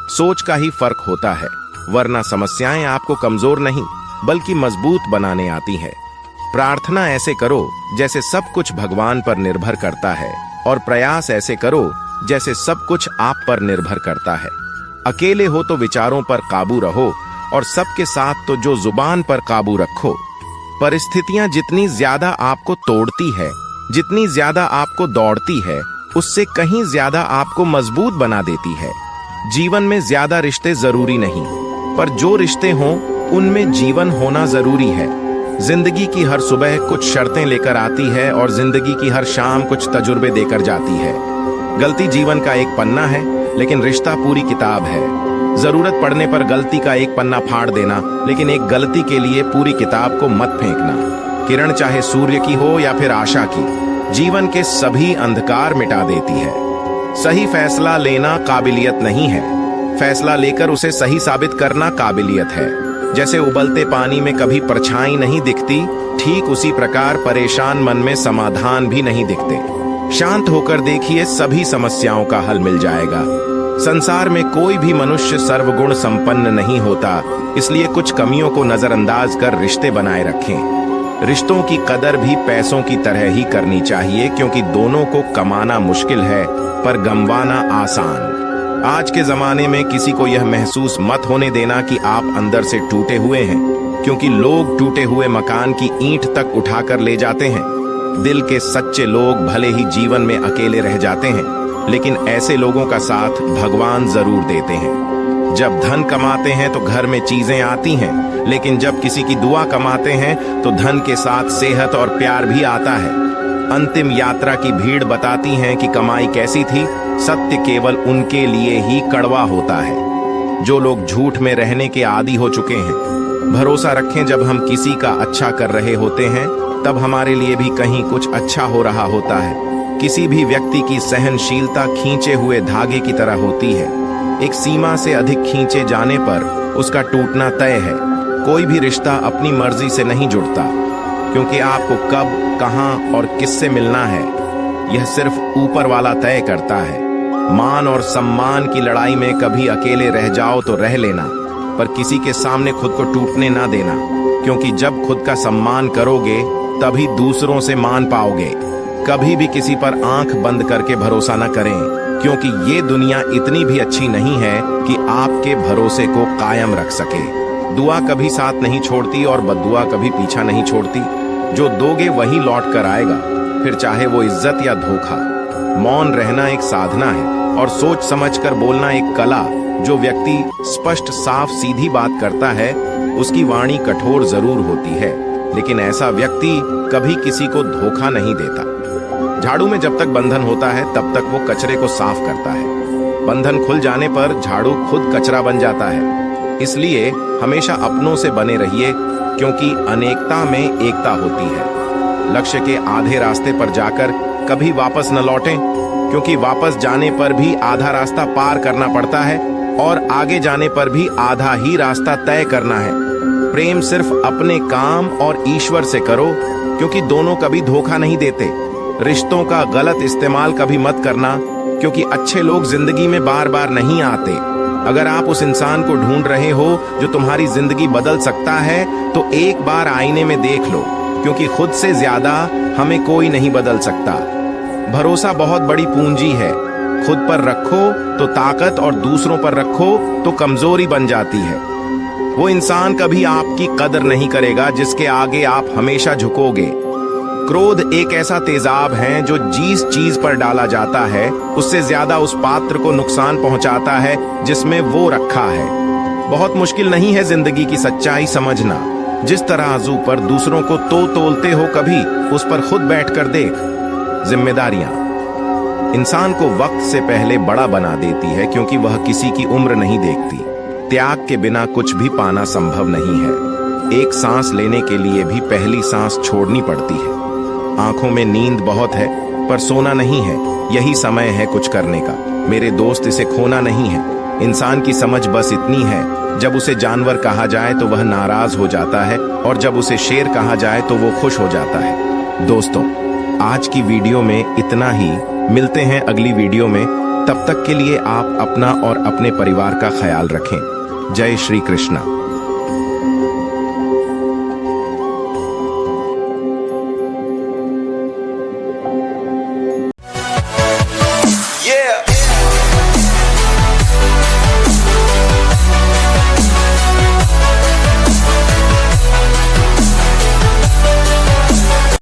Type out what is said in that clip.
सोच का ही फर्क होता है, वरना समस्याएं आपको कमजोर नहीं बल्कि मजबूत बनाने आती है। प्रार्थना ऐसे करो जैसे सब कुछ भगवान पर निर्भर करता है, और प्रयास ऐसे करो जैसे सब कुछ आप पर निर्भर करता है। अकेले हो तो विचारों पर काबू रहो, और सबके साथ तो जो जुबान पर काबू रखो। परिस्थितियां जितनी ज्यादा आपको तोड़ती है, जितनी ज्यादा आपको दौड़ती है, उससे कहीं ज्यादा आपको मजबूत बना देती है। जीवन में ज्यादा रिश्ते जरूरी नहीं, पर जो रिश्ते हों उनमें जीवन होना जरूरी है। जिंदगी की हर सुबह कुछ शर्तें लेकर आती है, और जिंदगी की हर शाम कुछ तजुर्बे देकर जाती है। गलती जीवन का एक पन्ना है, लेकिन रिश्ता पूरी किताब है। जरूरत पड़ने पर गलती का एक पन्ना फाड़ देना, लेकिन एक गलती के लिए पूरी किताब को मत फेंकना। किरण चाहे सूर्य की हो या फिर आशा की, जीवन के सभी अंधकार मिटा देती है। सही फैसला लेना काबिलियत नहीं है, फैसला लेकर उसे सही साबित करना काबिलियत है। जैसे उबलते पानी में कभी परछाई नहीं दिखती, ठीक उसी प्रकार परेशान मन में समाधान भी नहीं दिखते। शांत होकर देखिए, सभी समस्याओं का हल मिल जाएगा। संसार में कोई भी मनुष्य सर्वगुण संपन्न नहीं होता, इसलिए कुछ कमियों को नजरअंदाज कर रिश्ते बनाए रखें। रिश्तों की कदर भी पैसों की तरह ही करनी चाहिए, क्योंकि दोनों को कमाना मुश्किल है पर गंवाना आसान। आज के जमाने में किसी को यह महसूस मत होने देना कि आप अंदर से टूटे हुए हैं, क्योंकि लोग टूटे हुए मकान की ईंट तक उठाकर ले जाते हैं। दिल के सच्चे लोग भले ही जीवन में अकेले रह जाते हैं, लेकिन ऐसे लोगों का साथ भगवान जरूर देते हैं। जब धन कमाते हैं तो घर में चीजें आती हैं, लेकिन जब किसी की दुआ कमाते हैं तो धन के साथ सेहत और प्यार भी आता है। अंतिम यात्रा की भीड़ बताती है कि कमाई कैसी थी, सत्य केवल उनके लिए ही कड़वा होता है। जो लोग झूठ में रहने के आदी हो चुके हैं, भरोसा रखें, जब हम किसी का अच्छा कर रहे होते हैं तब हमारे लिए भी कहीं कुछ अच्छा हो रहा होता है। किसी भी व्यक्ति की सहनशीलता खींचे हुए धागे की तरह होती है। एक सीमा से अधिक खींचे जाने पर उसका टूटना तय है। कोई भी रिश्ता अपनी मर्जी से नहीं जुड़ता, क्योंकि आपको कब, कहां और किससे मिलना है यह सिर्फ ऊपर वाला तय करता है। मान और सम्मान की लड़ाई में कभी अकेले रह जाओ तो रह लेना, पर किसी के सामने खुद को टूटने ना देना, क्योंकि जब खुद का सम्मान करोगे तभी दूसरों से मान पाओगे। कभी भी किसी पर आंख बंद करके भरोसा न करें, क्योंकि ये दुनिया इतनी भी अच्छी नहीं है कि आपके भरोसे को कायम रख सके। दुआ कभी साथ नहीं छोड़ती और बद्दुआ कभी पीछा नहीं छोड़ती। जो दोगे वही लौट कर आएगा, फिर चाहे वो इज्जत या धोखा। मौन रहना एक साधना है, और सोच समझकर बोलना एक कला। जो व्यक्ति स्पष्ट, साफ, सीधी बात करता है, उसकी वाणी कठोर जरूर होती है, लेकिन ऐसा व्यक्ति कभी किसी को धोखा नहीं देता। झाड़ू में जब तक बंधन होता है तब तक वो कचरे को साफ करता है। बंधन खुल जाने पर झाड़ू खुद कचरा बन जाता है। इसलिए हमेशा अपनों से बने रहिए, क्योंकि अनेकता में एकता होती है। लक्ष्य के आधे रास्ते पर जाकर कभी वापस न लौटें, क्योंकि वापस जाने पर भी आधा रास्ता पार करना पड़ता है, और आगे जाने पर भी आधा ही रास्ता तय करना है। प्रेम सिर्फ अपने काम और ईश्वर से करो, क्योंकि दोनों कभी धोखा नहीं देते। रिश्तों का गलत इस्तेमाल कभी मत करना, क्योंकि अच्छे लोग जिंदगी में बार बार नहीं आते। अगर आप उस इंसान को ढूंढ रहे हो जो तुम्हारी जिंदगी बदल सकता है, तो एक बार आईने में देख लो, क्योंकि खुद से ज्यादा हमें कोई नहीं बदल सकता। भरोसा बहुत बड़ी पूंजी है। खुद पर रखो तो ताकत, और दूसरों पर रखो तो कमजोरी बन जाती है। वो इंसान कभी आपकी कदर नहीं करेगा जिसके आगे आप हमेशा झुकोगे। क्रोध एक ऐसा तेजाब है जो जिस चीज पर डाला जाता है उससे ज्यादा उस पात्र को नुकसान पहुंचाता है जिसमें वो रखा है। बहुत मुश्किल नहीं है जिंदगी की सच्चाई समझना। जिस तराजू पर दूसरों को तोलते हो, कभी उस पर खुद बैठकर देख। जिम्मेदारियां इंसान को वक्त से पहले बड़ा बना देती है, क्योंकि वह किसी की उम्र नहीं देखती। त्याग के बिना कुछ भी पाना संभव नहीं है। एक सांस लेने के लिए भी पहली सांस छोड़नी पड़ती है। आंखों में नींद बहुत है, पर सोना नहीं है। यही समय है कुछ करने का मेरे दोस्त, इसे खोना नहीं है। इंसान की समझ बस इतनी है, जब उसे जानवर कहा जाए तो वह नाराज हो जाता है, और जब उसे शेर कहा जाए तो वो खुश हो जाता है। दोस्तों, आज की वीडियो में इतना ही। मिलते हैं अगली वीडियो में। तब तक के लिए आप अपना और अपने परिवार का ख्याल रखें। जय श्री कृष्ण।